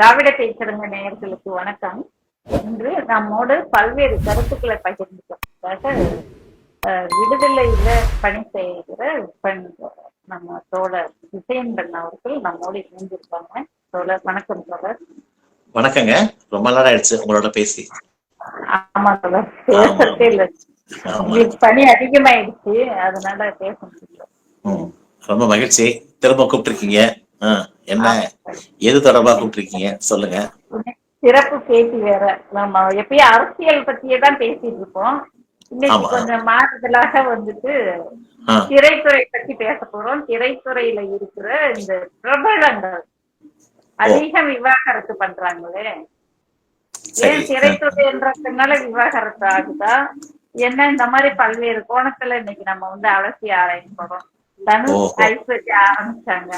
திராவிட பேசுறங்க நேயர்களுக்கு வணக்கம். இன்று நம்மோடு பல்வேறு கருத்துக்களை பகிர்ந்துக்கிறதுக்காக விடுதலையில பணி செய்கிற நம்ம தோழர் விஜயன்பன் அவர்கள் நம்மோடு இணைந்திருக்காங்க. தோழர் வணக்கம். தோழர் வணக்கங்க. ரொம்ப நாள் ஆயிடுச்சு உங்களோட பேசி. ஆமா தோழர், பேசத்தே இல்லை. உங்களுக்கு பணி அதிகமாயிடுச்சு, அதனால பேச முடியல. ரொம்ப மகிழ்ச்சி. திரும்ப கூப்பிட்டுருக்கீங்க. என்ன எது தொடர்பா கூப்பிட்டுருக்கீங்க சொல்லுங்க. சிறப்பு பேசி வேற. நம்ம எப்பயும் அரசியல் பத்தியே தான் பேசிட்டு இருக்கோம். இன்னைக்கு கொஞ்சம் மாறுதலாக வந்துட்டு திரைத்துறை பத்தி பேச போறோம். திரைத்துறையில இருக்கிற இந்த பிரபலங்கள் அதிக விவாகரத்து பண்றாங்களே, ஏன் திரைத்துறைன்றதுனால விவாகரத்து ஆகுதா என்ன, இந்த மாதிரி பல்வேறு கோணத்துல இன்னைக்கு நம்ம வந்து அலசி ஆராய்ச்சி போறோம். தனுஷ் ஐஸ்வர்யா ஆரம்பிச்சாங்க,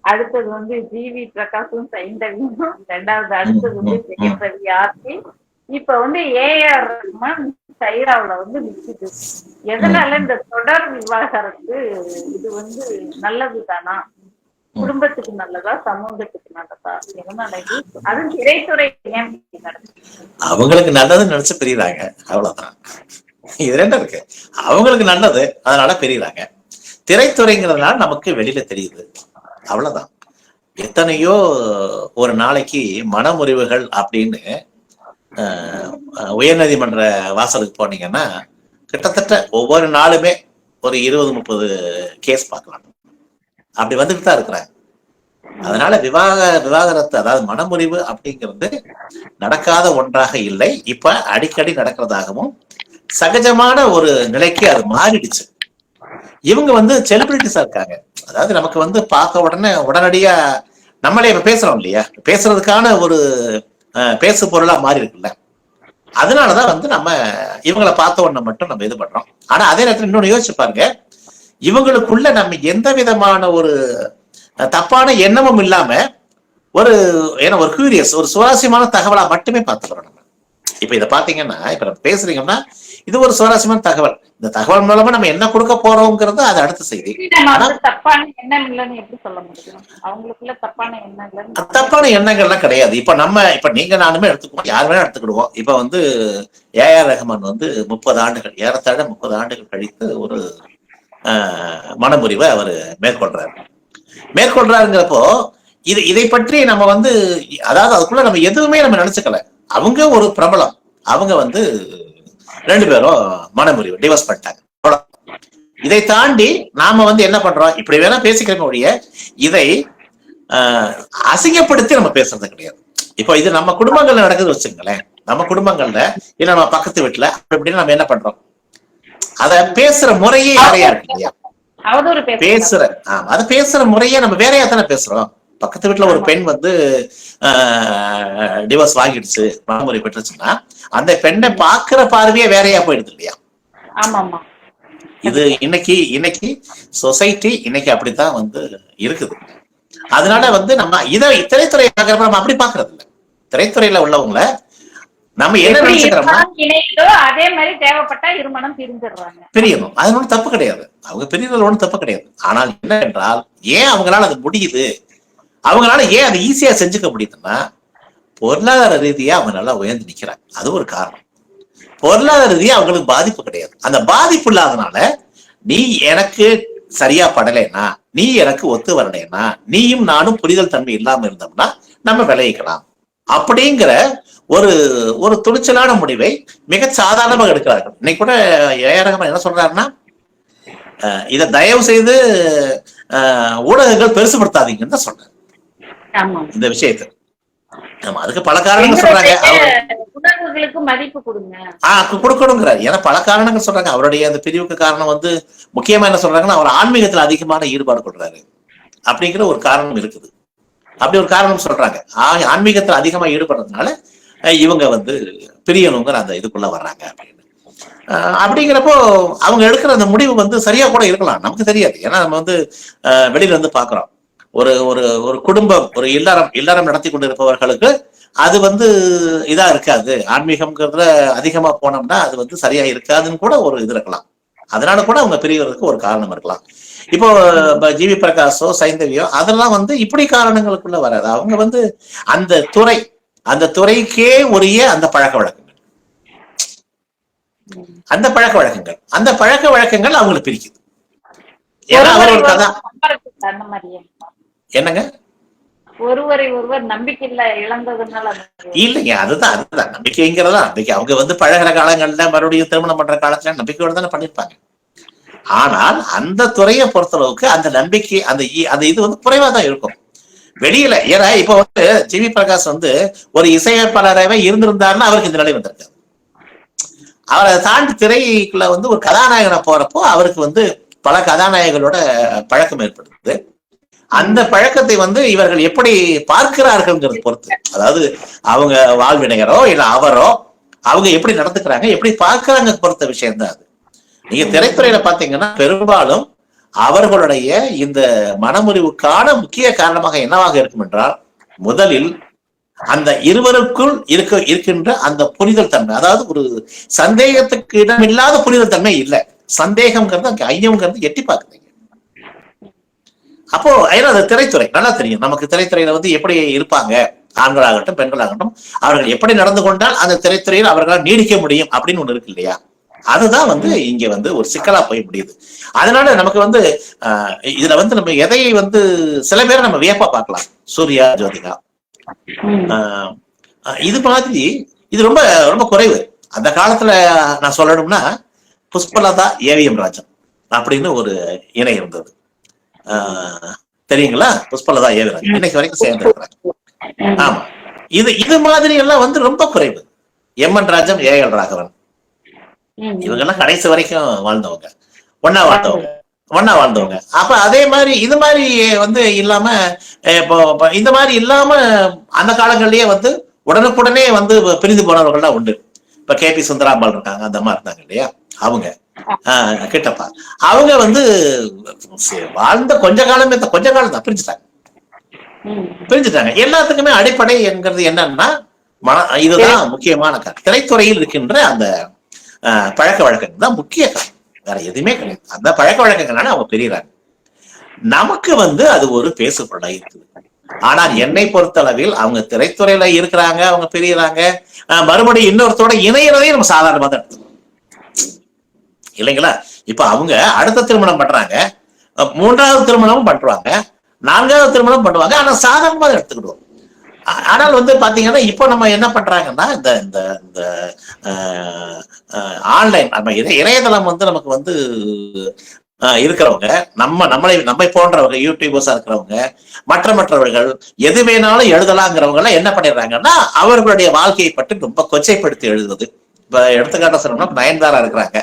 அடுத்தது வந்து ஜிவி பிரகாஷும் சைந்தவியும், ரெண்டாவது அடுத்தது வந்து ஜெயபிரவி ஆர்த்தி, இப்ப வந்து ஏஆர் ரஹ்மான் சைராவுல வந்து நிக்குது. எதனால இந்த தொடர் விவாகரத்து இது வந்து நல்லது தானா, குடும்பத்துக்கு நல்லதா, சமூகத்துக்கு நல்லதா, எதனால அதுவும் திரைத்துறை ஏன் நடக்குது? அவங்களுக்கு நல்லதுன்னு நினைச்சு பிரியுறாங்க, அவ்வளவுதான். இது ரெண்டும் இருக்கு. அவங்களுக்கு நல்லது அதனால பிரியுறாங்க. திரைத்துறைங்கிறதுனால நமக்கு வெளியில தெரியுது, அவ்வளவுதான். எத்தனையோ ஒரு நாளைக்கு மனமுறிவுகள் அப்படின்னு உயர்நீதிமன்ற வாசலுக்கு போனீங்கன்னா கிட்டத்தட்ட ஒவ்வொரு நாளுமே ஒரு 20-30 கேஸ் பார்க்கலாம். அப்படி வந்துட்டு தான் இருக்கிறாங்க. அதனால விவாகரத்து, அதாவது மனமுறிவு அப்படிங்கிறது நடக்காத ஒன்றாக இல்லை, இப்ப அடிக்கடி நடக்கிறதாகவும் சகஜமான ஒரு நிலைக்கு அது மாறிடுச்சு. இவங்க வந்து செலிபிரிட்டிஸா இருக்காங்க. அதாவது நமக்கு வந்து பார்த்த உடனே உடனடியா நம்மளே இப்ப பேசுறோம் இல்லையா, பேசுறதுக்கான ஒரு பேசு பொருளா மாறி இருக்குல்ல. அதனாலதான் வந்து நம்ம இவங்களை பார்த்த உடனே மட்டும் நம்ம இது பண்றோம். ஆனா அதே நேரத்தில் இன்னொன்னு யோசிச்சு பாருங்க, இவங்களுக்குள்ள நம்ம எந்த விதமான ஒரு தப்பான எண்ணமும் இல்லாம ஒரு ஒரு கியூரியஸ், ஒரு சுவாரஸ்யமான தகவலா மட்டுமே பார்த்துக்கிறோம் நம்ம. இப்ப இதை பாத்தீங்கன்னா, இப்ப நம்ம பேசுறீங்கன்னா இது ஒரு சுவாரஸ்யமான தகவல். இந்த தகவல் மூலமா நம்ம என்ன கொடுக்க போறோம்ங்கிறது அது அடுத்த செய்தி. தப்பான எண்ணம் இல்லைன்னு எப்படி சொல்ல முடியும்? அவங்களுக்குள்ள தப்பான எண்ணம் இல்லை, தப்பான எண்ணங்கள்லாம் கிடையாது. இப்ப நீங்க நானுமே எடுத்துக்குவோம், யார் வேணா எடுத்துக்கிடுவோம். இப்ப வந்து ஏஆர் ரஹ்மான் வந்து 30 ஆண்டுகள், ஏறத்தாழ 30 ஆண்டுகள் கழித்து ஒரு மனமுறிவை அவர் மேற்கொள்றாருங்கிறப்போ இதை பற்றி நம்ம வந்து, அதாவது அதுக்குள்ள நம்ம எதுவுமே நம்ம நினைச்சுக்கல. அவங்க ஒரு பிரபலம், அவங்க வந்து 2 பேரும் மனமுறிவு டிவோர்ஸ் பண்ணிட்டாங்க. இதை தாண்டி நாம வந்து என்ன பண்றோம், இப்படி வேணா பேசிக்கிறோம் ஒழிய இதை அசிங்கப்படுத்தி நம்ம பேசுறது கிடையாது. இப்போ இது நம்ம குடும்பங்கள்ல நடக்குது வச்சுங்களேன். நம்ம குடும்பங்கள்ல இல்ல நம்ம பக்கத்து வீட்டுல அப்படின்னு நம்ம என்ன பண்றோம், அத பேசுற முறையே வேறையா இருக்கு இல்லையா? பேசுற முறையே நம்ம வேறையா தானே பேசுறோம். பக்கத்து வீட்டுல ஒரு பெண் வந்து டிவோர்ஸ் வாங்கிடுச்சு, மனமுறை பெற்றுச்சுன்னா அந்த பெண்ணை பாக்குற பார்வையே வேறையா போயிடுது இல்லையா? இது இன்னைக்கு சொசைட்டி இன்னைக்கு அப்படித்தான் வந்து இருக்குது. அதனால வந்து நம்ம திரைத்துறை பாக்குறப்ப நம்ம அப்படி பாக்குறது இல்லை. திரைத்துறையில உள்ளவங்கள நம்ம என்ன நினைச்சுக்கிறோம்னா, அதே மாதிரி தேவைப்பட்டா இருமணம் பிரியணும், அது ஒன்றும் தப்பு கிடையாது. அவங்க பிரியறது ஒன்றும் தப்பு கிடையாது. ஆனால் என்ன என்றால், ஏன் அவங்களால அது முடியுது, அவங்களால ஏன் அதை ஈஸியா செஞ்சுக்க முடியுதுன்னா, பொருளாதார ரீதியா அவங்க நல்லா உயர்ந்து நிக்கிறாங்க. அது ஒரு காரணம். பொருளாதார ரீதியா அவங்களுக்கு பாதிப்பு கிடையாது. அந்த பாதிப்பு இல்லாதனால நீ எனக்கு சரியா படலைன்னா, நீ எனக்கு ஒத்து வரலைன்னா, நீயும் நானும் புரிதல் தன்மை இல்லாம இருந்தோம்னா நம்ம விளைவிக்கலாம் அப்படிங்கிற ஒரு துணிச்சலான முடிவை மிக சாதாரணமாக எடுக்கிறார்கள். இன்னைக்கு கூட ஏஆர் ரஹ்மான் என்ன சொல்றாருன்னா, இதை தயவு செய்து ஊடகங்கள் பெருசுபடுத்தாதீங்கன்னு தான் சொல்றாரு இந்த விஷயத்தை. அதுக்கு பல காரணங்கள் சொல்றாங்க. கொடுக்கணுங்கிறார். ஏன்னா பல காரணங்கள் சொல்றாங்க. அவருடைய அந்த பிரிவுக்கு காரணம் வந்து முக்கியமா என்ன சொல்றாங்கன்னா, அவர் ஆன்மீகத்துல அதிகமான ஈடுபாடு கொள்றாரு அப்படிங்கிற ஒரு காரணம் இருக்குது. அப்படி ஒரு காரணம் சொல்றாங்க. ஆன்மீகத்துல அதிகமா ஈடுபடுறதுனால இவங்க வந்து பிரியணுங்கிற அந்த இதுக்குள்ள வர்றாங்க அப்படின்னு. அப்படிங்கிறப்போ அவங்க எடுக்கிற அந்த முடிவு வந்து சரியா கூட இருக்கலாம், நமக்கு தெரியாது. ஏன்னா நம்ம வந்து வெளியில இருந்து பாக்குறோம். ஒரு குடும்பம், ஒரு இல்லறம் நடத்தி கொண்டிருப்பவர்களுக்கு அது வந்து இதா இருக்காது, ஆன்மீகம்ங்கிறதுல அதிகமா போனோம்னா அது வந்து சரியா இருக்காதுன்னு கூட ஒரு இது இருக்கலாம். அதனால கூட அவங்க பிரியறதுக்கு ஒரு காரணம் இருக்கலாம். இப்போ ஜிவி பிரகாஷோ சைந்தவியோ அதெல்லாம் வந்து இப்படி காரணங்களுக்குள்ள வராது. அவங்க வந்து அந்த துறைக்கே உரிய அந்த பழக்க வழக்கங்கள் அவங்களுக்கு பிரிக்குது. ஏன்னா அவர் ஒரு கதை என்னங்க ஒருவரை ஒருவர் நம்பிக்கை இழந்ததுனால இல்லைங்க. அதுதான் நம்பிக்கைங்கிறதா. நம்பிக்கை அவங்க வந்து பழகிற காலங்கள்ல மறுபடியும் திருமணம் பண்ற காலத்துல நம்பிக்கையோட தானே பண்ணிருப்பாங்க. ஆனால் அந்த துறையை பொறுத்தளவுக்கு அந்த நம்பிக்கை அந்த இது வந்து குறைவா தான் இருக்கும் வெளியில. ஏன்னா இப்ப வந்து ஜிவி பிரகாஷ் வந்து ஒரு இசையமைப்பாளராகவே இருந்திருந்தாருன்னா அவருக்கு இந்த நிலை வந்திருக்காரு. அவரை தாண்டி திரைக்குள்ள வந்து ஒரு கதாநாயகனை போறப்போ அவருக்கு வந்து பல கதாநாயகர்களோட பழக்கம் ஏற்படுது. அந்த பழக்கத்தை வந்து இவர்கள் எப்படி பார்க்கிறார்கள் பொறுத்து, அதாவது அவங்க வாழ்வினையரோ இல்ல அவரோ அவங்க எப்படி நடந்துக்கிறாங்க எப்படி பார்க்கிறாங்க பொறுத்த விஷயம் தான் அது. நீங்க திரைத்துறையில பாத்தீங்கன்னா பெரும்பாலும் அவர்களுடைய இந்த மனமுறிவுக்கான முக்கிய காரணமாக என்னவாக இருக்கும் என்றால், முதலில் அந்த இருவருக்குள் இருக்கின்ற அந்த புரிதல் தன்மை, அதாவது ஒரு சந்தேகத்துக்கு இடமில்லாத புரிதல் தன்மை இல்லை. சந்தேகம்ங்கிறது ஐயம்ங்கிறது எட்டி பார்க்குறீங்க. அப்போ ஏன்னா அது திரைத்துறை நல்லா தெரியும் நமக்கு. திரைத்துறையில வந்து எப்படி இருப்பாங்க ஆண்களாகட்டும் பெண்களாகட்டும், அவர்கள் எப்படி நடந்து கொண்டால் அந்த திரைத்துறையில் அவர்களால் நீடிக்க முடியும் அப்படின்னு ஒண்ணு இருக்கு இல்லையா? அதுதான் வந்து இங்க வந்து ஒரு சிக்கலா போய் முடியுது. அதனால நமக்கு வந்து இதுல வந்து நம்ம எதையை வந்து சில பேரை நம்ம வியப்பா பார்க்கலாம். சூர்யா, ஜோதிகா இது மாதிரி இது ரொம்ப ரொம்ப குறைவு. அந்த காலத்துல நான் சொல்லணும்னா புஷ்பலதா, ஏவிஎம் ராஜன் அப்படின்னு ஒரு இணை இருந்தது. தெரியுங்களா? புஷ்பலதா, ஏவி ராஜன் இன்னைக்கு வரைக்கும் சேர்ந்துருக்கிறாங்க. ஆமா, இது மாதிரி எல்லாம் வந்து ரொம்ப குறைவு. எம்என் ராஜன், ஏஎல் ராகவன் இவங்க எல்லாம் கடைசி வரைக்கும் வாழ்ந்தவங்க, ஒன்னா வாழ்ந்தவங்க. அப்ப அதே மாதிரி இது மாதிரி வந்து இல்லாம இப்போ இந்த மாதிரி இல்லாம அந்த காலங்கள்லயே வந்து உடனுக்குடனே வந்து பிரிந்து போனவர்கள்லாம் உண்டு. இப்ப KP சுந்தராம்பாள் இருக்காங்க, அந்த மாதிரி இருந்தாங்க இல்லையா? அவங்க கிட்டப்பா அவங்க வந்து வாழ்ந்த கொஞ்ச காலம் தான் பிரிஞ்சுட்டாங்க. எல்லாத்துக்குமே அடிப்படை என்கிறது என்னன்னா இதுதான் முக்கியமான காரணம். திரைத்துறையில் இருக்கின்ற அந்த பழக்க வழக்கங்கள் தான் முக்கிய காரணம், வேற எதுவுமே கிடையாது. அந்த பழக்க வழக்கங்கள்னால அவங்க பிரிகிறாங்க. நமக்கு வந்து அது ஒரு பேசுபொருளா இருக்குது. ஆனால் என்னை பொறுத்தளவில் அவங்க திரைத்துறையில இருக்கிறாங்க, அவங்க பிரிகிறாங்க, மறுபடியும் இன்னொருத்தோட இணையறதையும் நம்ம சாதாரணமாக தான் எடுத்துக்கணும் இல்லைங்களா? இப்ப அவங்க அடுத்த திருமணம் பண்றாங்க, 3வது திருமணமும் பண்றாங்க, 4வது திருமணம் பண்ணுவாங்க, ஆனா சாதாரணமாக எடுத்துக்கிடுவோம். ஆனால் வந்து பாத்தீங்கன்னா இப்ப நம்ம என்ன பண்றாங்கன்னா இந்த ஆன்லைன் நம்ம இணையதளம் வந்து நமக்கு வந்து இருக்கிறவங்க, நம்மை போன்றவங்க, யூடியூபர்ஸா இருக்கிறவங்க, மற்றவர்கள் எது வேணாலும் எழுதலாங்கிறவங்க எல்லாம் என்ன பண்ணிடுறாங்கன்னா அவர்களுடைய வாழ்க்கையை பற்றி ரொம்ப கொச்சைப்படுத்தி எழுதுவது. இப்ப எடுத்துக்காட்ட சொல்லணும்னா நயன்தாரா இருக்கிறாங்க,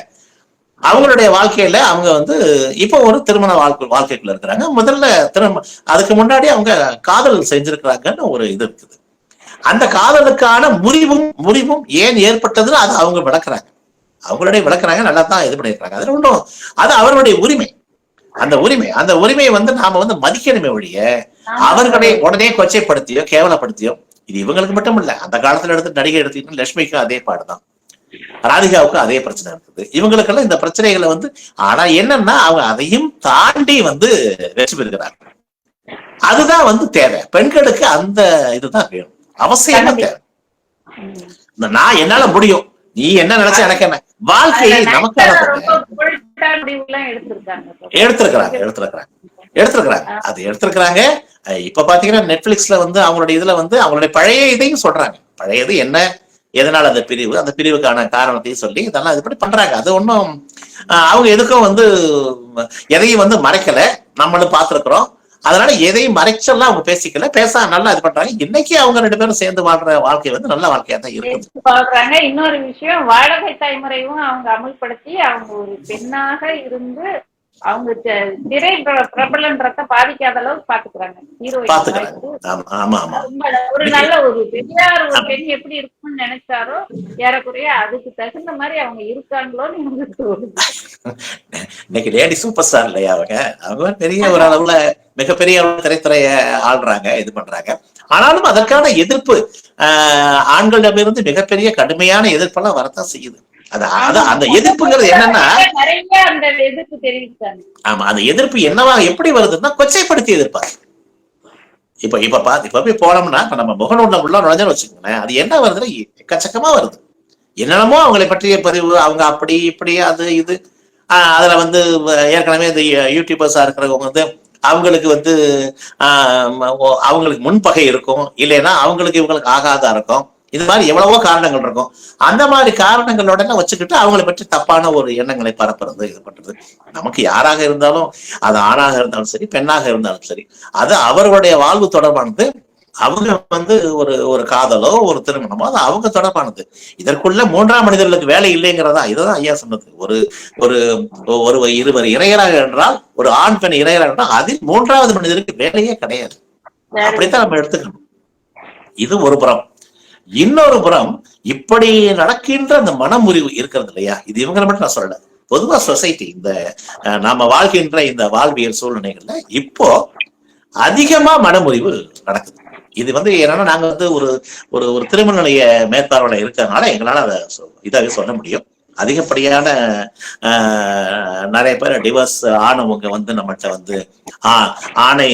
அவங்களுடைய வாழ்க்கையில அவங்க வந்து இப்போ ஒரு திருமண வாழ்க்கைக்குள்ள இருக்கிறாங்க. முதல்ல அதுக்கு முன்னாடி அவங்க காதல் செஞ்சிருக்கிறாங்கன்னு ஒரு இது இருக்குது. அந்த காதலுக்கான முறிவும் ஏன் ஏற்பட்டதுன்னு அது அவங்க விளக்குறாங்க, நல்லா தான் இது பண்ணிருக்காங்க. அதுல ஒன்றும் அது அவர்களுடைய உரிமை. அந்த உரிமையை வந்து நாம வந்து மதிக்கணுமே ஒழிய அவர்களை உடனே கொச்சைப்படுத்தியோ கேவலப்படுத்தியோ, இது இவங்களுக்கு மட்டும் இல்ல, அந்த காலத்துல எடுத்து நடிகை எடுத்தீங்கன்னா லட்சுமிக்கும் அதே பாடுதான், ராதிகாவுக்கும் அதே பிரச்சனை இருக்குது. இவங்களுக்கெல்லாம் இந்த பிரச்சனைகளை வந்து ஆனா என்னன்னா அவங்க அதையும் தாண்டி வந்து வெற்றி பெறுகிறாங்க. அதுதான் வந்து தேவை. பெண்களுக்கு அந்த இதுதான் வேணும், அவசியமா தேவை. நான் என்னால முடியும், நீ என்ன நினைச்ச எனக்கு என்ன, வாழ்க்கையை நமக்கான எடுத்திருக்கிறாங்க. இப்ப பாத்தீங்கன்னா நெட்ஃபிளிக்ஸ்ல வந்து அவங்களுடைய இதுல வந்து அவங்களுடைய பழைய இதையும் சொல்றாங்க. பழையது என்ன, எதனால அந்த பிரிவுக்கான காரணத்தையும் சொல்லி இதெல்லாம் இது பண்ணி பண்றாங்க. அது ஒன்றும் அவங்க எதுக்கும் வந்து எதையும் வந்து மறைக்கல, நம்மளும் பார்த்திருக்கிறோம். அதனால எதையும் மறைச்செல்லாம் அவங்க பேசிக்கல, நல்லா இது பண்றாங்க. இன்னைக்கு அவங்க 2 பேரும் சேர்ந்து வாழ்ற வாழ்க்கை வந்து நல்ல வாழ்க்கையா தான் இருக்கு. இன்னொரு விஷயம், வாடகை தாய்முறையும் அவங்க அமல்படுத்தி அவங்க ஒரு பெண்ணாக இருந்து அவங்க திரை பிரபலன்றத பாதிக்காத அளவுக்கு பாத்துக்கிறாங்க. ஒரு நல்ல ஒரு பெரியார் ஒரு பெண் எப்படி இருக்கும்னு நினைச்சாரோ ஏறக்குறைய அதுக்கு தகுந்த மாதிரி அவங்க இருக்காங்களோன்னு எனக்கு தோணுது. இன்னைக்கு லேடி சூப்பர் ஸ்டார் இல்லையா அவங்க பெரிய ஒரு அளவுல மிகப்பெரிய திரைத்துறைய ஆள்றாங்க, இது பண்றாங்க. ஆனாலும் அதற்கான எதிர்ப்பு ஆண்களிடமிருந்து மிகப்பெரிய கடுமையான எதிர்ப்பெல்லாம் வரத்தான் செய்யுது. அந்த எதிர்ப்புங்கிறது என்னன்னா, நிறைய அந்த எதிர்ப்பு தெரிவித்தாங்க. ஆமா, அந்த எதிர்ப்பு என்னவா எப்படி வருதுன்னா கொச்சைப்படுத்தி எதிர்ப்பாரு. இப்ப போய் போனோம்னா நம்ம முகநூல்ல உள்ள நுழைஞ்சு வச்சுக்கோங்களேன், அது என்ன வருதுன்னா எக்கச்சக்கமா வருது. என்னென்னமோ அவங்களை பற்றிய பதிவு, அவங்க அப்படி இப்படி அது இது. அதுல ஏற்கனவே இந்த யூடியூபர்ஸா இருக்கிறவங்க அவங்களுக்கு அவங்களுக்கு முன்பகை இருக்கும், இல்லைன்னா அவங்களுக்கு இவங்களுக்கு ஆகாதா இருக்கும். இது மாதிரி எவ்வளவோ காரணங்கள் இருக்கும். அந்த மாதிரி காரணங்களோட வச்சுக்கிட்டு அவங்களை பற்றி தப்பான ஒரு எண்ணங்களை பரப்புறது, இது பண்றது. நமக்கு யாராக இருந்தாலும், அது ஆணாக இருந்தாலும் சரி, பெண்ணாக இருந்தாலும் சரி, அது அவர்களுடைய வாழ்வு தொடர்பானது. அவங்க ஒரு காதலோ ஒரு திருமணமோ அது அவங்க தொடர்பானது. இதற்குள்ள மூன்றாம் மனிதர்களுக்கு வேலை இல்லைங்கிறதா இதுதான் ஐயா சொன்னது. ஒரு இருவர் இறையராக என்றால், ஒரு ஆண் பெண் இறையராக என்றால் அதில் மூன்றாவது மனிதருக்கு வேலையே கிடையாது. அப்படித்தான் நம்ம எடுத்துக்கணும். இது ஒரு புறம். இன்னொரு புறம், இப்படி நடக்கின்ற அந்த மனமுறிவு இருக்கிறது இல்லையா, இது இவங்களை மட்டும் நான் சொல்லல, பொதுவா சொசைட்டி, இந்த நாம வாழ்கின்ற இந்த வாழ்வியல் சூழ்நிலைகள்ல இப்போ அதிகமா மனமுறிவு நடக்குது. இது என்னன்னா, நாங்க ஒரு ஒரு திருமண நிலைய மேற்பார்வையில இருக்கிறதுனால எங்களால அதை இதாவே சொல்ல முடியும். அதிகப்படியான நிறைய பேர் டிவோர்ஸ் ஆனவங்க நம்மகிட்ட ஆணை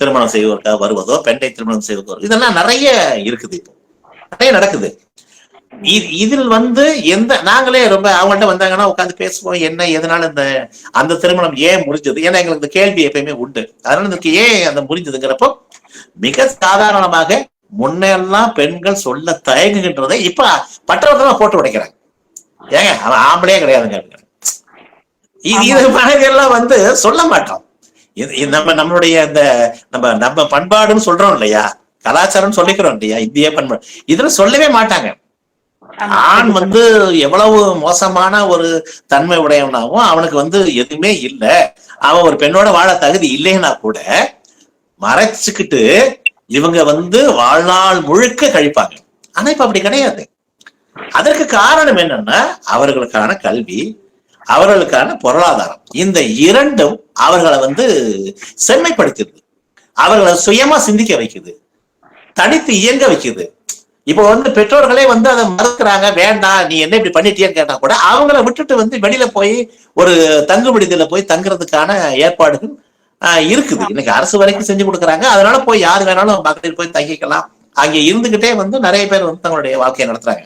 திருமணம் செய்வதற்காக வருவதோ, பெண்ணை திருமணம் செய்வதோ, இதெல்லாம் நிறைய இருக்குது, இப்போ நிறைய நடக்குது. இதில் நாங்களே ரொம்ப அவங்கள்ட்ட வந்தாங்கன்னா உட்காந்து பேசுவோம், என்ன எதனால அந்த திருமணம் ஏன் முடிஞ்சது, ஏன்னா எங்களுக்கு இந்த கேள்வி எப்பயுமே உண்டு. அதனால இதுக்கு ஏன் அந்த முடிஞ்சதுங்கிறப்போ மிக சாதாரணமாக முன்னெல்லாம் பெண்கள் சொல்ல தயங்குகின்றதை இப்ப பட்டவர்தான் போட்டு உடைக்கிறாங்க. ஏங்க அவன் ஆம்பளையே கிடையாதுங்க. இது மனைவியெல்லாம் சொல்ல மாட்டோம். நம்மளுடைய இந்த நம்ம பண்பாடுன்னு சொல்றோம் இல்லையா, கலாச்சாரம் சொல்லிக்கிறோம் இல்லையா, இந்திய பண்பாடு, இதுல சொல்லவே மாட்டாங்க. ஆண் எவ்வளவு மோசமான ஒரு தன்மை உடையவனாகவும் அவனுக்கு எதுவுமே இல்லை, அவன் ஒரு பெண்ணோட வாழ தகுதி இல்லைன்னா கூட மறைச்சுக்கிட்டு இவங்க வாழ்நாள் முழுக்க கழிப்பாங்க. ஆனா இப்ப அப்படி கிடையாது. அதற்கு காரணம் என்னன்னா, அவர்களுக்கான கல்வி, அவர்களுக்கான பொருளாதாரம், இந்த இரண்டும் அவர்களை செம்மைப்படுத்துது, அவர்களை சுயமா சிந்திக்க வைக்குது, தனித்து இயங்க வைக்குது. இப்ப பெற்றோர்களே அதை மறுக்கிறாங்க, வேண்டாம் நீ என்ன இப்படி பண்ணிட்டியன்னு கேட்டா கூட அவங்கள விட்டுட்டு வெளியில போய் ஒரு தங்கு விடுதியில போய் தங்குறதுக்கான ஏற்பாடுகள் இருக்குது. இன்னைக்கு அரசு வரைக்கும் செஞ்சு கொடுக்குறாங்க. அதனால போய் யாரு வேணாலும் மகளிர் போய் தங்கிக்கலாம். அங்க இருந்துகிட்டே நிறைய பேர் தங்களுடைய வாழ்க்கையை நடத்துறாங்க.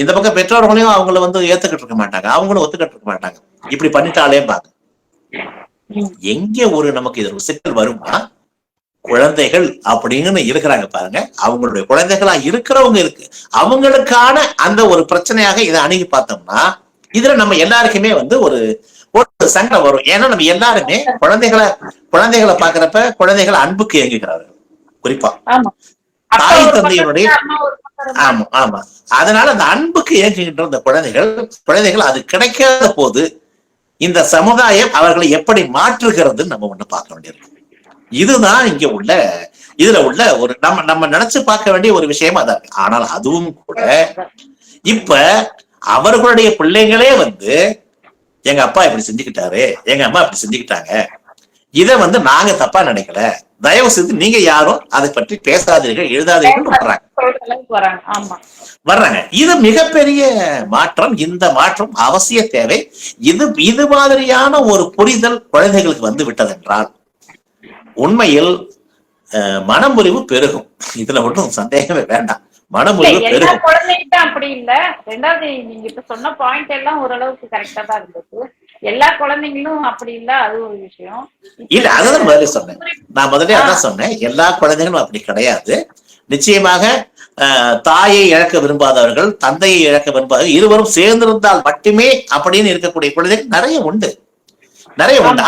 இந்த பக்கம் பெற்றோர்களையும் அவங்கள ஏத்துக்கிட்டு இருக்க மாட்டாங்க, அவங்களும் ஒத்துக்கிட்டு இருக்க மாட்டாங்க. இப்படி பண்ணிட்டாலே பாருங்க, எங்க நமக்கு இது ஒரு சிக்கல் வருமா, குழந்தைகள் அப்படின்னு இருக்கிறாங்க பாருங்க, அவங்களுடைய குழந்தைகளா இருக்கிறவங்க இருக்கு, அவங்களுக்கான அந்த ஒரு பிரச்சனையாக இதை அணுகி பார்த்தோம்னா இதுல நம்ம எல்லாருக்குமே ஒரு சண்டை வரும். ஏன்னா நம்ம எல்லாருமே குழந்தைகளை பாக்குறப்ப குழந்தைகள் அன்புக்கு இயங்குகிறார்கள், குறிப்பா தாய் தந்தையினுடைய. ஆமா ஆமா, அதனால அந்த அன்புக்கு இயங்குகின்ற அந்த குழந்தைகள் அது கிடைக்காத போது இந்த சமுதாயம் அவர்களை எப்படி மாற்றுகிறதுன்னு நம்ம ஒண்ணு பார்க்க வேண்டியிருக்கு. இதுதான் இங்க இதுல உள்ள ஒரு நம்ம நினைச்சு பார்க்க வேண்டிய ஒரு விஷயமா தான் இருக்கு. ஆனால் அதுவும் கூட இப்ப அவர்களுடைய பிள்ளைங்களே எங்க அப்பா இப்படி செஞ்சுக்கிட்டாரு, எங்க அம்மா இப்படி செஞ்சுக்கிட்டாங்க, இதை நாங்க தப்பா நினைக்கல, தயவு செய்து நீங்க யாரும் அதை பற்றி பேசாதீர்கள், எழுதாதீர்கள் வர்றாங்க. இது மிகப்பெரிய மாற்றம். இந்த மாற்றம் அவசிய தேவை. இது மாதிரியான ஒரு புரிதல் குழந்தைகளுக்கு விட்டதென்றால் உண்மையில் மனமுறிவு பெருகும். இதுல ஒன்றும் சந்தேகமே வேண்டாம், மனமுறிவு பெருகும். குழந்தைகிட்ட அப்படி இல்ல. ரெண்டாவது, நீங்க இப்ப சொன்ன பாயிண்ட் எல்லாம் ஓரளவுக்கு கரெக்டா தான் இருந்தது. எல்லா குழந்தைங்களும் அப்படி இல்ல, அது ஒரு விஷயம் இல்ல. அதான் முதல்ல சொன்னேன், நான் முதல்ல அதான் சொன்னேன், எல்லா குழந்தைகளும் அப்படி கிடையாது. நிச்சயமாக தாயை இழக்க விரும்பாதவர்கள், தந்தையை இழக்க விரும்பாதவர்கள், இருவரும் சேர்ந்திருந்தால் மட்டுமே அப்படின்னு இருக்கக்கூடிய குழந்தைகள் நிறைய உண்டு.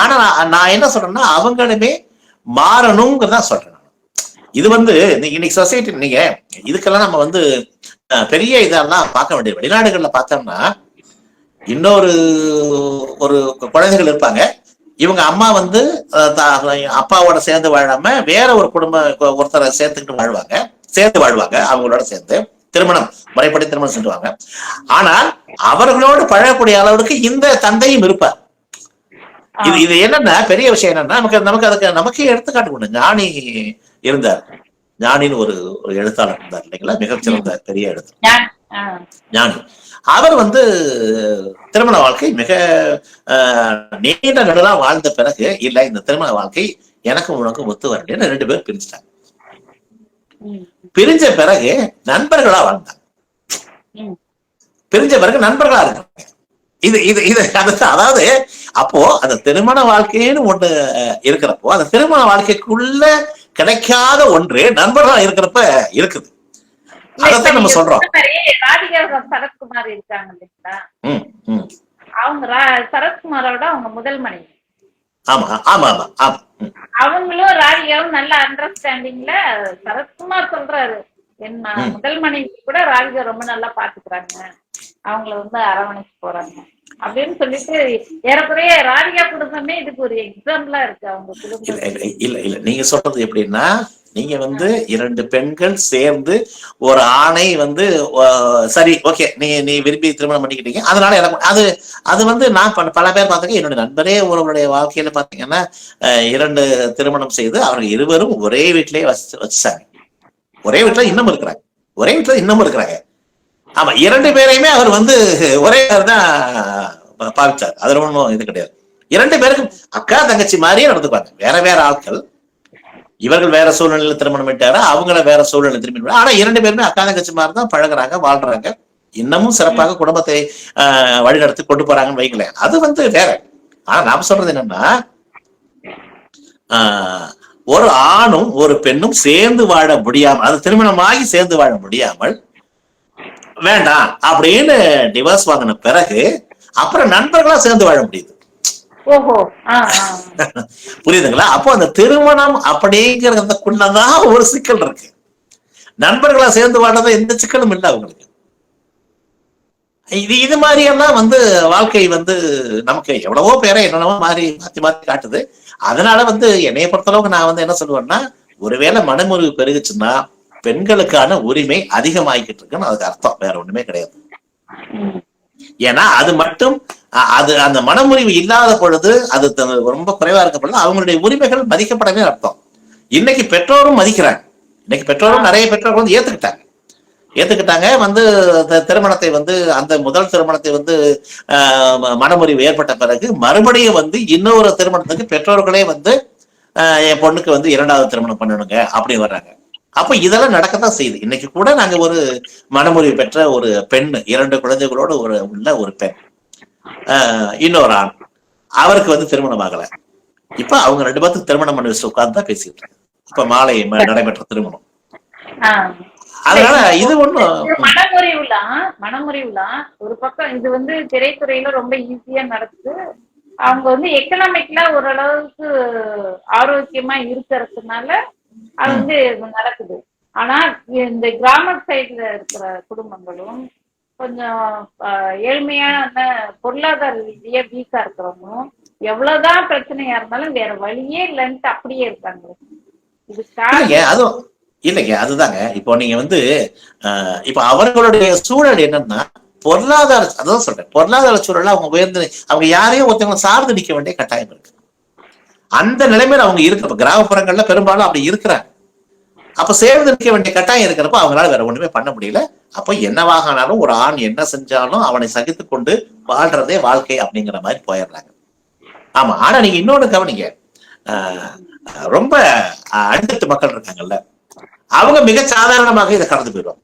ஆனா நான் என்ன சொல்றேன்னா, அவங்களுமே மாறணுங்கிறதா சொல்றேன். இது இன்னைக்கு சொசைட்டி, நீங்க இதுக்கெல்லாம் நம்ம பெரிய இதெல்லாம் பார்க்க வேண்டியது. வெளிநாடுகள்ல பார்த்தோம்னா இன்னொரு ஒரு குழந்தைகள் இருப்பாங்க, இவங்க அம்மா அப்பாவோட சேர்ந்து வாழாம வேற ஒரு ஒருத்தரை சேர்ந்து வாழ்வாங்க, அவங்களோட சேர்ந்து முறைப்படி திருமணம் செஞ்சுவாங்க. ஆனால் அவர்களோடு பழகக்கூடிய அளவுக்கு இந்த தந்தையும் இருப்பார். இது என்னன்னா பெரிய விஷயம் என்னன்னா, நமக்கே எடுத்துக்காட்டு கொண்டு ஞானி இருந்தார். ஞானின்னு ஒரு எழுத்தாளர் இருந்தார் இல்லைங்களா, மிகச்சிறந்த பெரிய எழுத்தாளர் ஞானி. அவர் வந்து திருமண வாழ்க்கை மிக நீண்ட நடுலா வாழ்ந்த பிறகு இல்ல இந்த திருமண வாழ்க்கை எனக்கும் உனக்கும் ஒத்து வரலன்னு 2 பேரும் பிரிஞ்சுட்டாங்க. பிரிஞ்ச பிறகு நண்பர்களா வாழ்ந்தாங்க. பிரிஞ்ச பிறகு நண்பர்களா இருக்காங்க. இது இது இது அதாவது அப்போ அந்த திருமண வாழ்க்கைன்னு ஒண்ணு இருக்கிறப்போ அந்த திருமண வாழ்க்கைக்குள்ள கிடைக்காத ஒன்று நண்பர்களா இருக்கிறப்ப இருக்குது. அதான் நம்ம சொல்றோம். சரத்குமார் இருக்காங்க இல்லைங்களா, அவங்க சரத்குமாரோட அவங்க முதல் மனைவி. ஆமா ஆமா ஆமா ஆமா. அவங்களும் ராதிகாவும் நல்ல அண்டர்ஸ்டாண்டிங்ல சரத்குமார் சொல்றாரு, என்ன முதல் மனைவி கூட ராதிகா ரொம்ப நல்லா பாத்துக்கிறாங்க, அவங்கள வந்து அரவணைச்சு போறாங்க அப்படின்னு சொல்லிட்டு ஏறக்குறைய ராதிகா குடும்பமே இதுக்கு ஒரு எக்ஸாம்பிளா இருக்கு. அவங்க குடும்பம் இல்ல இல்ல நீங்க சொல்றது எப்படின்னா, நீங்க வந்து 2 பெண்கள் சேர்ந்து ஒரு ஆணை வந்து சரி ஓகே நீ விரும்பி திருமணம் பண்ணிக்கிட்டீங்க, அதனால எனக்கு அது அது வந்து நான் பல பேர் பார்த்துக்க என்னுடைய நண்பரே ஒருவருடைய வாழ்க்கையில பாத்தீங்கன்னா 2 திருமணம் செய்து அவர்கள் இருவரும் ஒரே வீட்டிலேயே வச்சாங்க. ஒரே வீட்டுல இன்னமும் இருக்கிறாங்க. ஒரே வீட்டுல இன்னமும் இருக்கிறாங்க. ஆமா 2 பேரையுமே அவர் வந்து ஒரே தான் பாவிச்சார். அதுல ஒண்ணும் இது கிடையாது. 2 பேருக்கும் அக்கா தங்கச்சி மாதிரியே நடந்துக்குவாங்க. வேற வேற ஆட்கள், இவர்கள் வேற சூழ்நிலையில திருமணம் விட்டாரு, அவங்கள வேற சூழ்நிலை திருமணம். ஆனா 2 பேருமே அக்கா தங்கச்சி மாதிரி தான் பழகுறாங்க, வாழ்றாங்க. இன்னமும் சிறப்பாக குடும்பத்தை வழிநடத்தி கொண்டு போறாங்கன்னு வைங்களேன். அது வந்து வேற. ஆனா நாம சொல்றது என்னன்னா, ஒரு ஆணும் ஒரு பெண்ணும் சேர்ந்து வாழ முடியாமல், அது திருமணமாகி சேர்ந்து வாழ முடியாமல் வேண்டாம் அப்படின்னு டிவோர்ஸ் வாங்கின பிறகு அப்புறம் நண்பர்களா சேர்ந்து வாழ முடியுது. புரியுதுங்களா? அப்போ அந்த திருமணம் அப்படிங்கிறதுக்குள்ளதான் ஒரு சிக்கல் இருக்கு. நண்பர்களா சேர்ந்து வாழ்றத எந்த சிக்கலும் இல்லை அவங்களுக்கு. இது மாதிரி எல்லாம் வந்து வாழ்க்கை வந்து நமக்கு எவ்வளவோ பேரை என்னென்னவோ மாறி மாத்தி மாத்தி காட்டுது. அதனால வந்து என்னைய பொறுத்தளவுக்கு நான் வந்து என்ன சொல்லுவேன்னா, ஒருவேளை மனமுறிவு பெருகுச்சுன்னா பெண்களுக்கான உரிமை அதிகமாகிக்கிட்டு இருக்குன்னு அதுக்கு அர்த்தம், வேற ஒண்ணுமே கிடையாது. ஏன்னா அது மட்டும் அது அந்த மனமுறிவு இல்லாத பொழுது, அது ரொம்ப குறைவா இருக்க பொழுது அவங்களுடைய உரிமைகள் மதிக்கப்படவே அர்த்தம். இன்னைக்கு பெற்றோரும் மதிக்கிறாங்க. இன்னைக்கு பெற்றோரும் நிறைய பெற்றோர்கள் வந்து ஏத்துக்கிட்டாங்க வந்து திருமணத்தை வந்து அந்த முதல் திருமணத்தை வந்து மனமுறிவு ஏற்பட்ட பிறகு மறுபடியும் வந்து இன்னொரு திருமணத்துக்கு பெற்றோர்களே வந்து என் பொண்ணுக்கு வந்து 2வது திருமணம் பண்ணணுங்க அப்படி வர்றாங்க. அப்ப இதெல்லாம் நடக்கத்தான் செய்யுது. இன்னைக்கு கூட நாங்க ஒரு மனமுறிவு பெற்ற ஒரு பெண், 2 குழந்தைகளோட உள்ள ஒரு பெண், இன்னொரு ஆண், அவருக்கு வந்து திருமணம் ஆகல. இப்ப அவங்க 2 பேருக்கு திருமணம் பண்ணி வச்சு உட்கார்ந்து தான் பேசிட்டு இருக்காங்க. இப்ப மாலை நடைபெற்ற திருமணம். அதனால இது ஒண்ணும் மனமுறிவுலாம் ஒரு பக்கம் இது வந்து திரைத்துறையில ரொம்ப ஈஸியா நடக்குது. அவங்க வந்து எக்கனாமிக்லா ஓரளவுக்கு ஆரோக்கியமா இருக்கிறதுனால அது வந்து நடக்குது. ஆனா இந்த கிராம சைட்ல இருக்கிற குடும்பங்களும் கொஞ்சம் ஏழ்மையான பொருளாதார ரீதியா வீக்கா இருக்கிறவங்களும் எவ்வளவுதான் பிரச்சனையா இருந்தாலும் வேற வழியே இல்லைன்ட்டு அப்படியே இருக்காங்க. அதுவும் இல்லைங்க, அதுதாங்க. இப்போ நீங்க வந்து இப்ப அவர்களுடைய சூழல் என்னன்னா பொருளாதார, அதான் சொல்றேன், பொருளாதார சூழல அவங்க உயர்ந்து அவங்க யாரையும் ஒருத்தவங்களை சார்ந்து நிக்க வேண்டிய கட்டாயம் இருக்கு. அந்த நிலைமையில அவங்க இருக்கிறப்ப கிராமப்புறங்கள்ல பெரும்பாலும் அப்படி இருக்கிறாங்க. அப்ப சேர்ந்து நிற்க வேண்டிய கட்டாயம் இருக்கிறப்ப அவங்களால வேற ஒண்ணுமே பண்ண முடியல. அப்போ என்னவாகனாலும் ஒரு ஆண் என்ன செஞ்சாலும் அவனை சகித்து கொண்டு வாழ்றதே வாழ்க்கை அப்படிங்கிற மாதிரி போயிடுறாங்க. ஆமா. ஆனா நீங்க இன்னொன்னு கவனிங்க, ரொம்ப அடித்தட்டு மக்கள் இருக்காங்கல்ல, அவங்க மிக சாதாரணமாக இதை கடந்து போயிடுவாங்க.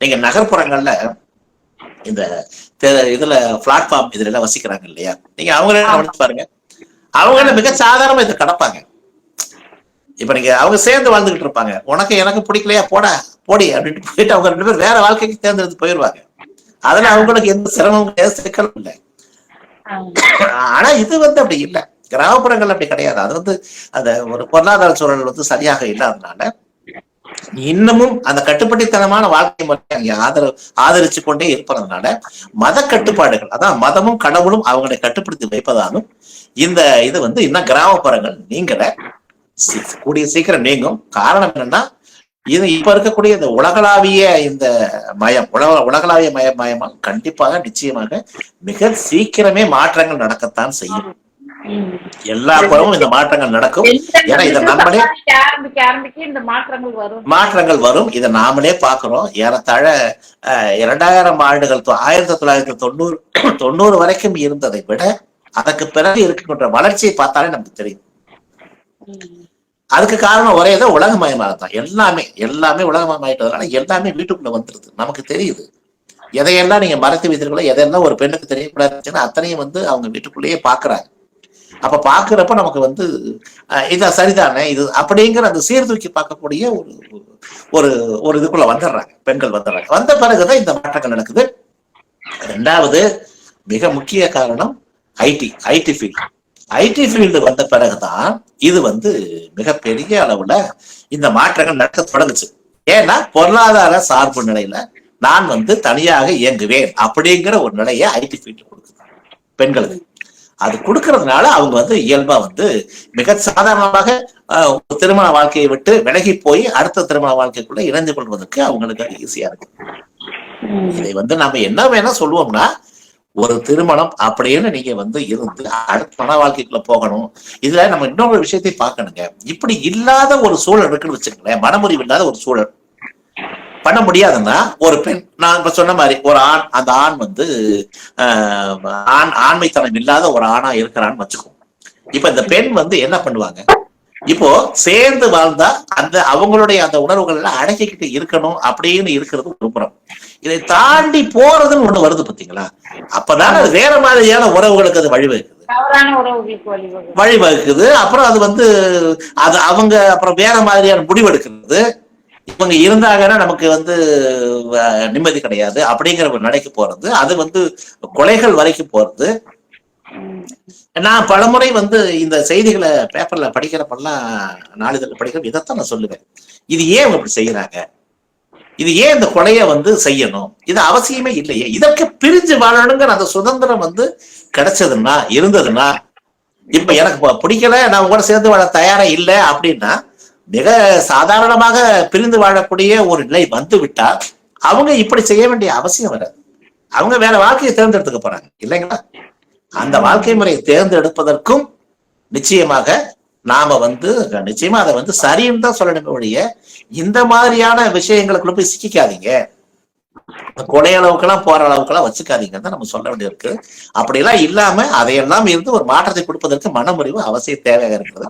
நீங்க நகர்ப்புறங்கள்ல இந்த இதுல பிளாட்ஃபார்ம் இதுல எல்லாம் வசிக்கிறாங்க இல்லையா, நீங்க அவங்களே கவனிச்சு பாருங்க, அவங்க மிக சாதாரணமா இதை கடப்பாங்க. இப்ப நீங்க அவங்க சேர்ந்து வாழ்ந்துகிட்டு இருப்பாங்க, உனக்கு எனக்கு பிடிக்கலையா போடி அப்படின்ட்டு போயிட்டு அவங்க 2 பேரும் வேற வாழ்க்கைக்கு தேர்ந்தெடுத்து போயிடுவாங்க. அதுல அவங்களுக்கு எந்த சிரமமும் சிக்கலும் இல்லை. ஆனா இது வந்து அப்படி இல்லை, கிராமப்புறங்கள் அப்படி கிடையாது. அது வந்து அந்த ஒரு பொருளாதார சூழல் வந்து சரியாக இல்லாதனால இன்னமும் அந்த கட்டுப்பட்டித்தனமான வாழ்க்கை முறை அங்கே ஆதரிச்சு கொண்டே இருப்பதனால மத கட்டுப்பாடுகள், அதான் மதமும் கடவுளும் அவங்களை கட்டுப்படுத்தி வைப்பதாலும் இந்த இது வந்து இன்னும் கிராமப்புறங்கள் நீங்கள கூடிய சீக்கிரம் நீங்கும். காரணம் என்னன்னா, இது இப்ப இருக்கக்கூடிய இந்த உலகளாவிய இந்த உலகளாவிய மயமால் கண்டிப்பாக நிச்சயமாக மிக சீக்கிரமே மாற்றங்கள் நடக்கத்தான் செய்யும். எல்லா புறமும் இந்த மாற்றங்கள் நடக்கும். ஏன்னா இதை நம்மளே மாற்றங்கள் வரும். இதை நாமளே பாக்குறோம். ஏறத்தாழ 2000 ஆண்டுகள் 1990 வரைக்கும் இருந்ததை விட அதற்கு பிறகு இருக்கின்ற வளர்ச்சியை பார்த்தாலே நமக்கு தெரியும். அதுக்கு காரணம் ஒரே தான், உலகமயமாகத்தான். எல்லாமே உலகமயமாயிட்டதுனால எல்லாமே வீட்டுக்குள்ள வந்துருது, நமக்கு தெரியுது. எதையெல்லாம் நீங்க மறைத்து வைத்திருக்கீங்களோ, எதையெல்லாம் ஒரு பெண்ணுக்கு தெரியக்கூடாதுன்னு அத்தனையும் அவங்க வீட்டுக்குள்ளேயே பாக்குறாங்க. அப்ப பாக்குறப்ப நமக்கு இத சரிதானே இது அப்படிங்கிற அந்த சீர்தூக்கி பார்க்கக்கூடிய ஒரு ஒரு இதுக்குள்ள வந்துடுறாங்க, பெண்கள் வந்துடுறாங்க. வந்த பிறகுதான் இந்த மாற்றங்கள் நடக்குது. ரெண்டாவது மிக முக்கிய காரணம் ஐடி ஃபீல்டு. ஐடி ஃபீல்டு வந்த பிறகுதான் இது மிகப்பெரிய அளவுல இந்த மாற்றங்கள் நடக்க தொடங்குச்சு. ஏன்னா பொருளாதார சார்பு நிலையில நான் தனியாக இயங்குவேன் அப்படிங்கிற ஒரு நிலையை ஐடி ஃபீல்டு கொடுக்குது பெண்களுக்கு. அது கொடுக்கறதுனால அவங்க இயல்பா மிக சாதாரணமாக திருமண வாழ்க்கையை விட்டு விலகி போய் அடுத்த திருமண வாழ்க்கைக்குள்ள இணைந்து கொள்வதற்கு அவங்களுக்கு ஈஸியா இருக்கு. இதை நம்ம என்ன வேணா சொல்லுவோம்னா, ஒரு திருமணம் அப்படின்னு நீங்க இருந்து அடுத்த மன வாழ்க்கைக்குள்ள போகணும். இதுல நம்ம இன்னொரு விஷயத்தை பார்க்கணுங்க. இப்படி இல்லாத ஒரு சூழல் இருக்குன்னு வச்சுக்கோங்களேன், மனமுறிவு இல்லாத ஒரு சூழல் பண்ண முடியாதுன்னா, ஒரு பெண், நான் இப்ப சொன்ன மாதிரி ஒரு ஆண், அந்த ஆண் ஆண்மைத்தனம் இல்லாத ஒரு ஆணா இருக்கிறான்னு வச்சுக்கோ. இப்ப இந்த பெண் என்ன பண்ணுவாங்க, இப்போ சேர்ந்து வாழ்ந்தா அவங்களுடைய அந்த உணர்வுகள் எல்லாம் அடக்கிக்கிட்டு இருக்கணும் அப்படின்னு இருக்கிறது ஒரு புறம். இதை தாண்டி போறதுன்னு ஒண்ணு வருது பாத்தீங்களா, அப்பதான் அது வேற மாதிரியான உறவுகளுக்கு அது வழிவகுக்குது. அப்புறம் அது அவங்க அப்புறம் வேற மாதிரியான முடிவெடுக்கிறது. இவங்க இருந்தாங்கன்னா நமக்கு நிம்மதி கிடையாது அப்படிங்கிற ஒரு நிலைக்கு போறது. அது கொலைகள் வரைக்கும் போறது. நான் பலமுறை இந்த செய்திகளை பேப்பர்ல படிக்கிறப்பெல்லாம், நாளிதழ் படிக்கிற இதைத்தான் நான் சொல்லுவேன். இது ஏன் இப்படி செய்யறாங்க, இது ஏன் இந்த கொலைய செய்யணும், இது அவசியமே இல்லையே. இதற்கு பிரிஞ்சு வாழணுங்கிற அந்த சுதந்திரம் கிடைச்சதுன்னா, இருந்ததுன்னா, இப்ப எனக்கு பிடிக்கல, நான் உங்களோட சேர்ந்து வாழ தயாரா இல்லை அப்படின்னா, மிக சாதாரணமாக பிரிந்து வாழக்கூடிய ஒரு நிலை விட்டால் அவங்க இப்படி செய்ய வேண்டிய அவசியம் வராது. அவங்க வேற வாழ்க்கையை தேர்ந்தெடுத்துக்க போறாங்க இல்லைங்களா. அந்த வாழ்க்கை முறையை தேர்ந்தெடுப்பதற்கும் நிச்சயமாக நாம நிச்சயமா அதை சரின்னு தான் சொல்லணுமே ஒழிய, இந்த மாதிரியான விஷயங்களுக்குள்ள போய் சிக்காதீங்க, கொலை அளவுக்கெல்லாம் போற அளவுக்கெல்லாம் வச்சுக்காதீங்கன்னு தான் நம்ம சொல்ல வேண்டியிருக்கு. அப்படியெல்லாம் இல்லாம அதையெல்லாம் இருந்து ஒரு மாற்றத்தை கொடுப்பதற்கு மனமுறிவு அவசியம் தேவையாக இருக்கிறது.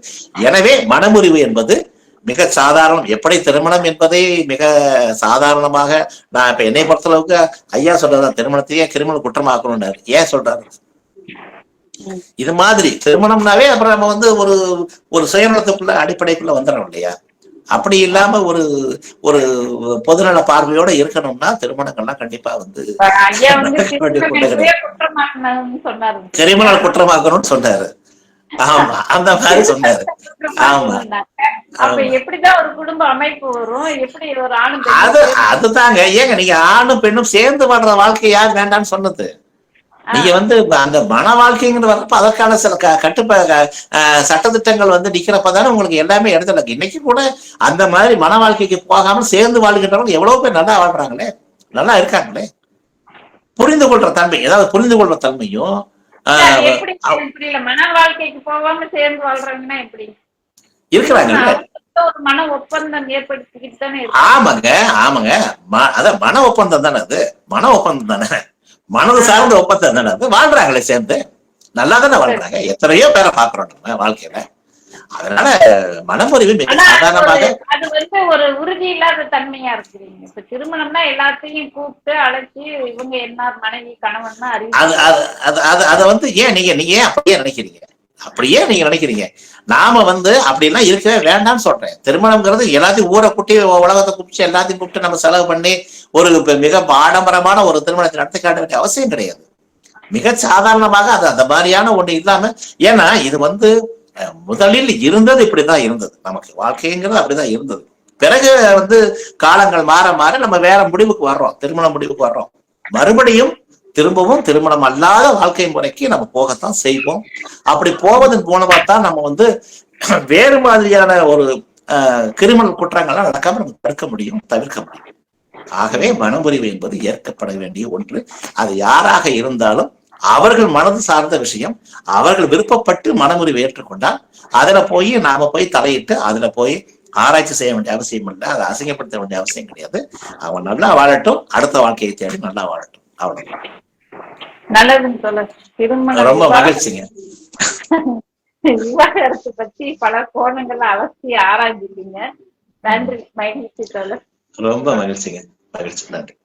எனவே மனமுறிவு என்பது மிக சாதாரணம். எப்படி திருமணம் என்பதை மிக சாதாரணமாக, நான் இப்ப என்னை பொறுத்தளவுக்கு ஐயா சொல்றதான், திருமணத்தையே கிரிமினல் குற்றமாக்கணும்னாரு. ஏன் சொல்றாரு? இது மாதிரி திருமணம்னாவே அப்புறம் நம்ம ஒரு சுயநலத்துக்குள்ள அடிப்படைக்குள்ள வந்துடும் இல்லையா. அப்படி இல்லாம ஒரு ஒரு பொதுநல பார்வையோட இருக்கணும்னா திருமணங்கள்லாம் கண்டிப்பா கிரிமினல் குற்றமாக்கணும்னு சொன்னாரு. ஆமா, அந்த மாதிரி சொன்னாரு. ஆமா, அதுதாங்க. ஏங்க நீங்க ஆணும் பெண்ணும் சேர்ந்து வாழ்ற வாழ்க்கை யார் வேண்டாம்னு சொன்னது? நீங்க அந்த மன வாழ்க்கைங்கிற வரப்ப அதற்கான சில சட்டத்திட்டங்கள் நிக்கிறப்பதானே உங்களுக்கு எல்லாமே இடத்துல. இன்னைக்கு கூட அந்த மாதிரி மன வாழ்க்கைக்கு போகாம சேர்ந்து வாழ்கின்றவங்க எவ்வளவு பேர் நல்லா வாழ்றாங்களே, நல்லா இருக்காங்களே. புரிந்து கொள்ற தன்மை, ஏதாவது புரிந்து கொள்ற தன்மையும் மன வாழ்க்கைக்கு போகாம சேர்ந்து வாழ்றாங்கன்னா எப்படி இருக்கிறாங்க. மன ஒப்பந்தம் ஏற்படுத்திக்கிட்டு தானே. ஆமாங்க, ஆமாங்க. அதான் மன ஒப்பந்தம் தானே, அது மன ஒப்பந்தம் தானே, மனது சார்ந்த ஒப்பந்தம் தானே. அது வாழ்றாங்களே சேர்ந்து, நல்லா தானே வாழ்றாங்க. எத்தனையோ பேரை பாக்குறோம் நம்ம வாழ்க்கையில. அதனால மனமுறிவு மிக சாதாரணமாக அது ஒரு உறுதி இல்லாத தன்மையா இருக்கிறீங்க. இப்ப திருமணம்னா எல்லாத்தையும் கூப்பிட்டு அழைச்சி இவங்க என்ன மனைவி கணவன் அத ஏன் நீங்க ஏன் அப்படியே நினைக்கிறீங்க? அப்படியே நீங்க நினைக்கிறீங்க. நாம அப்படிலாம் இருக்கவே வேண்டாம்னு சொல்றேன். திருமணம்ங்கிறது எல்லாத்தையும் ஊரை கூட்டி உலகத்தை கூப்பிட்டு எல்லாத்தையும் கூப்பிட்டு நம்ம செலவு பண்ணி ஒரு மிக ஆடம்பரமான ஒரு திருமணத்தை நடத்தி காட்ட வேண்டிய அவசியம் கிடையாது. மிக சாதாரணமாக அது அந்த மாதிரியான ஒண்ணு இல்லாம, ஏன்னா இது முதலில் இருந்தது இப்படிதான் இருந்தது, நமக்கு வாழ்க்கைங்கிறது அப்படிதான் இருந்தது. பிறகு காலங்கள் மாற மாற நம்ம வேற முடிவுக்கு வர்றோம், திருமண முடிவுக்கு வர்றோம். மறுபடியும் திரும்பவும் திருமணம் அல்லாத வாழ்க்கை முறைக்கு நம்ம போகத்தான் செய்வோம். அப்படி போவதன் மூலமாத்தான் நம்ம வேறு மாதிரியான ஒரு கிரிமினல் குற்றங்கள்லாம் நடக்காம நம்ம தடுக்க முடியும், தவிர்க்க முடியும். ஆகவே மனமுறிவு என்பது ஏற்கப்பட வேண்டிய ஒன்று. அது யாராக இருந்தாலும் அவர்கள் மனது சார்ந்த விஷயம், அவர்கள் விருப்பப்பட்டு மனமுறிவை ஏற்றுக்கொண்டால் அதுல போய் நாம போய் தலையிட்டு அதுல போய் ஆராய்ச்சி செய்ய வேண்டிய அவசியம் இல்லை, அதை அசிங்கப்படுத்த வேண்டிய அவசியம் கிடையாது. அவங்க நல்லா வாழட்டும், அடுத்த வாழ்க்கையை தேடி நல்லா வாழட்டும், அவ்வளவுதான். நல்லதுன்னு சொல்ல திருமணம் ரொம்ப மகிழ்ச்சிங்க. விவாகரத்து பத்தி பல கோணங்களை அவசிய ஆராய்ச்சிட்டீங்க. நன்றி, மகிழ்ச்சி சொல்ல. ரொம்ப மகிழ்ச்சிங்க, மகிழ்ச்சி, நன்றி.